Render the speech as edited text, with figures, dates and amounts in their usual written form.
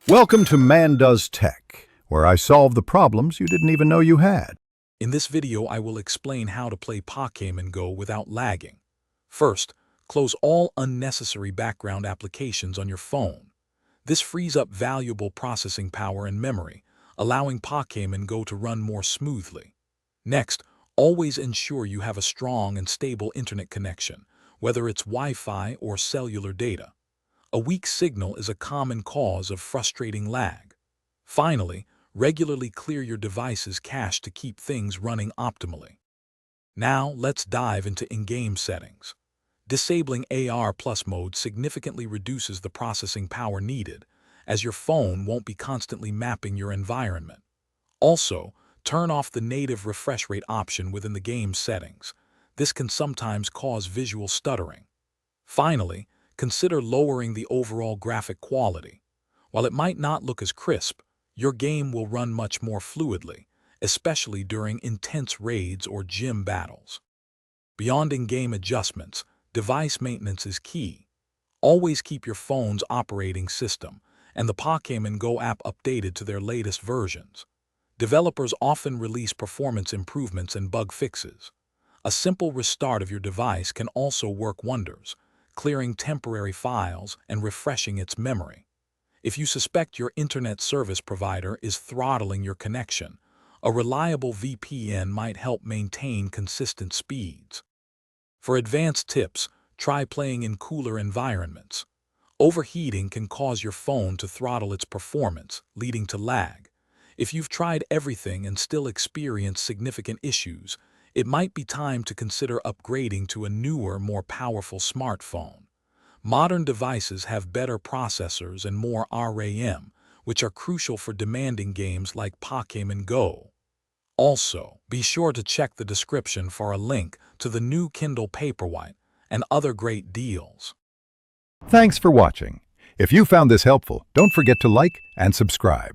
Welcome to Man Does Tech, where I solve the problems you didn't even know you had. In this video, I will explain how to play Pokémon Go without lagging. First, close all unnecessary background applications on your phone. This frees up valuable processing power and memory, allowing Pokémon Go to run more smoothly. Next, always ensure you have a strong and stable internet connection, whether it's Wi-Fi or cellular data. A weak signal is a common cause of frustrating lag. Finally, regularly clear your device's cache to keep things running optimally. Now, let's dive into in-game settings. Disabling AR+ mode significantly reduces the processing power needed, as your phone won't be constantly mapping your environment. Also, turn off the native refresh rate option within the game's settings. This can sometimes cause visual stuttering. Finally, consider lowering the overall graphic quality. While it might not look as crisp, your game will run much more fluidly, especially during intense raids or gym battles. Beyond in-game adjustments, device maintenance is key. Always keep your phone's operating system and the Pokémon Go app updated to their latest versions. Developers often release performance improvements and bug fixes. A simple restart of your device can also work wonders, clearing temporary files and refreshing its memory. If you suspect your internet service provider is throttling your connection, a reliable VPN might help maintain consistent speeds. For advanced tips, try playing in cooler environments. Overheating can cause your phone to throttle its performance, leading to lag. If you've tried everything and still experience significant issues, it might be time to consider upgrading to a newer, more powerful smartphone. Modern devices have better processors and more RAM, which are crucial for demanding games like Pokémon Go. Also, be sure to check the description for a link to the new Kindle Paperwhite and other great deals. Thanks for watching. If you found this helpful, don't forget to like and subscribe.